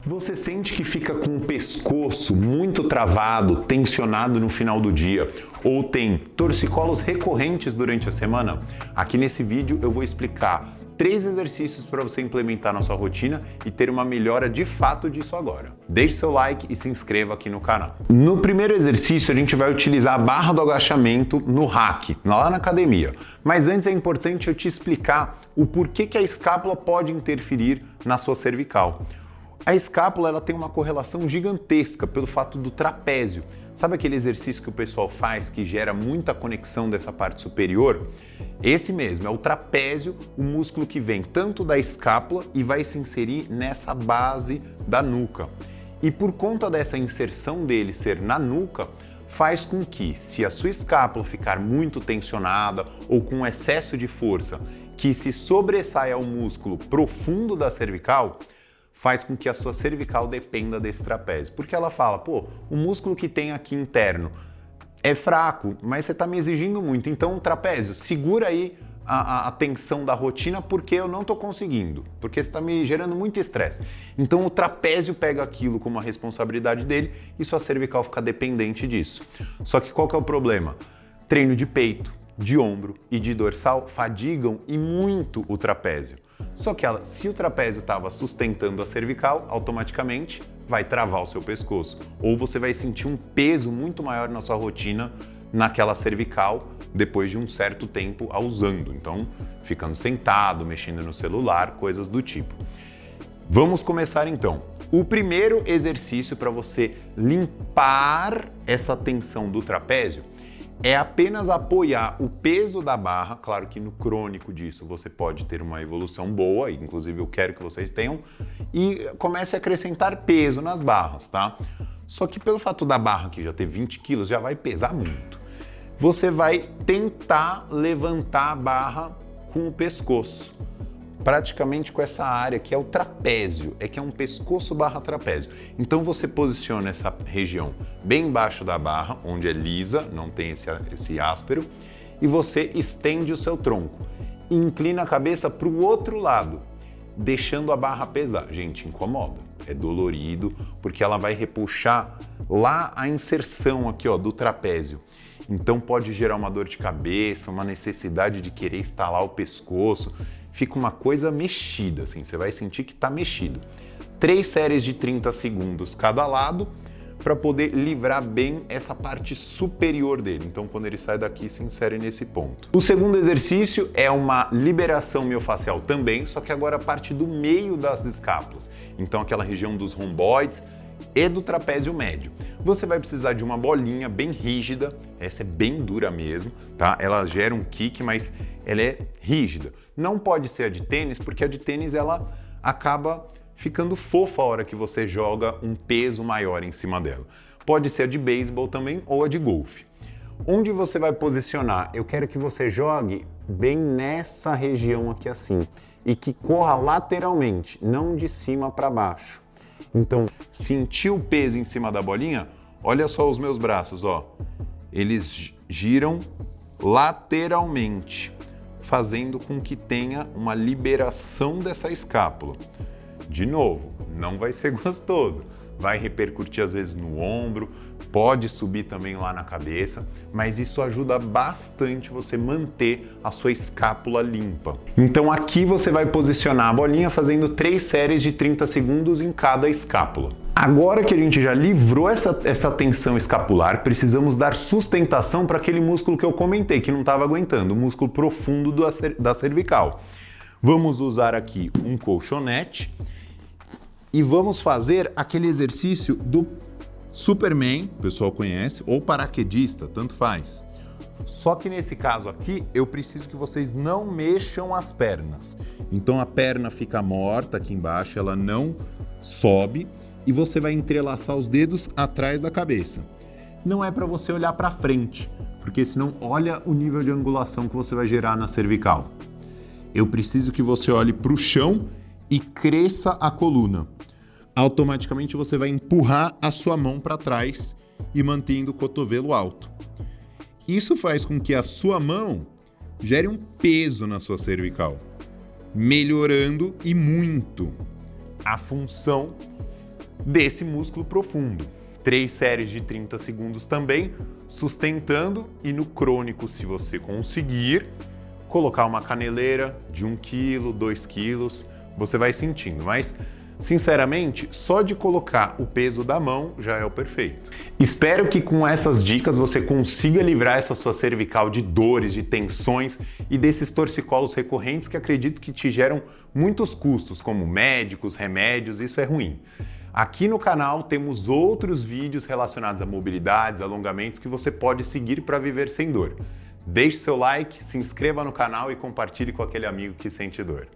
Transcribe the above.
Você sente que fica com o pescoço muito travado, tensionado no final do dia, ou tem torcicolos recorrentes durante a semana? Aqui nesse vídeo eu vou explicar 3 exercícios para você implementar na sua rotina e ter uma melhora de fato disso agora. Deixe seu like e se inscreva aqui no canal. No primeiro exercício a gente vai utilizar a barra do agachamento no rack, lá na academia. Mas antes é importante eu te explicar o porquê que a escápula pode interferir na sua cervical. A escápula ela tem uma correlação gigantesca pelo fato do trapézio. Sabe aquele exercício que o pessoal faz que gera muita conexão dessa parte superior? Esse mesmo, é o trapézio, o músculo que vem tanto da escápula e vai se inserir nessa base da nuca. E por conta dessa inserção dele ser na nuca, faz com que, se a sua escápula ficar muito tensionada ou com excesso de força, que se sobressaia ao músculo profundo da cervical, faz com que a sua cervical dependa desse trapézio. Porque ela fala, pô, o músculo que tem aqui interno é fraco, mas você está me exigindo muito. Então, o trapézio, segura aí a tensão da rotina porque eu não estou conseguindo, porque você está me gerando muito estresse. Então, o trapézio pega aquilo como a responsabilidade dele e sua cervical fica dependente disso. Só que qual que é o problema? Treino de peito, de ombro e de dorsal fadigam e muito o trapézio. Só que se o trapézio estava sustentando a cervical, automaticamente vai travar o seu pescoço. Ou você vai sentir um peso muito maior na sua rotina naquela cervical depois de um certo tempo a usando. Então, ficando sentado, mexendo no celular, coisas do tipo. Vamos começar então. O primeiro exercício para você limpar essa tensão do trapézio é apenas apoiar o peso da barra, claro que no crônico disso você pode ter uma evolução boa, inclusive eu quero que vocês tenham, e comece a acrescentar peso nas barras, tá? Só que pelo fato da barra aqui já ter 20 quilos, já vai pesar muito. Você vai tentar levantar a barra com o pescoço, praticamente com essa área que é o trapézio, que é um pescoço barra trapézio. Então você posiciona essa região bem embaixo da barra, onde é lisa, não tem esse áspero, e você estende o seu tronco. E inclina a cabeça para o outro lado, deixando a barra pesar. Gente, incomoda, é dolorido, porque ela vai repuxar lá a inserção aqui, ó, do trapézio. Então pode gerar uma dor de cabeça, uma necessidade de querer estalar o pescoço. Fica uma coisa mexida, assim, você vai sentir que está mexido. 3 séries de 30 segundos cada lado para poder livrar bem essa parte superior dele. Então, quando ele sai daqui, se insere nesse ponto. O segundo exercício é uma liberação miofascial também, só que agora a parte do meio das escápulas. Então, aquela região dos romboides e do trapézio médio. Você vai precisar de uma bolinha bem rígida, essa é bem dura mesmo, tá? Ela gera um kick, mas ela é rígida. Não pode ser a de tênis, porque a de tênis ela acaba ficando fofa a hora que você joga um peso maior em cima dela. Pode ser a de beisebol também ou a de golfe. Onde você vai posicionar? Eu quero que você jogue bem nessa região aqui assim e que corra lateralmente, não de cima para baixo. Então, sentir o peso em cima da bolinha, olha só os meus braços, ó. Eles giram lateralmente, fazendo com que tenha uma liberação dessa escápula. De novo, não vai ser gostoso. Vai repercutir às vezes no ombro, pode subir também lá na cabeça, mas isso ajuda bastante você manter a sua escápula limpa. Então aqui você vai posicionar a bolinha fazendo 3 séries de 30 segundos em cada escápula. Agora que a gente já livrou essa tensão escapular, precisamos dar sustentação para aquele músculo que eu comentei, que não estava aguentando, o músculo profundo da cervical. Vamos usar aqui um colchonete e vamos fazer aquele exercício do Superman, o pessoal conhece, ou paraquedista, tanto faz. Só que nesse caso aqui, eu preciso que vocês não mexam as pernas. Então a perna fica morta aqui embaixo, ela não sobe e você vai entrelaçar os dedos atrás da cabeça. Não é para você olhar para frente, porque senão olha o nível de angulação que você vai gerar na cervical. Eu preciso que você olhe para o chão e cresça a coluna. Automaticamente você vai empurrar a sua mão para trás e mantendo o cotovelo alto. Isso faz com que a sua mão gere um peso na sua cervical, melhorando e muito a função desse músculo profundo. 3 séries de 30 segundos também, sustentando, e no crônico, se você conseguir, colocar uma caneleira de 1 kg, 2 kg, você vai sentindo, mas sinceramente, só de colocar o peso da mão já é o perfeito. Espero que com essas dicas você consiga livrar essa sua cervical de dores, de tensões e desses torcicolos recorrentes que acredito que te geram muitos custos, como médicos, remédios, isso é ruim. Aqui no canal temos outros vídeos relacionados a mobilidades, alongamentos que você pode seguir para viver sem dor. Deixe seu like, se inscreva no canal e compartilhe com aquele amigo que sente dor.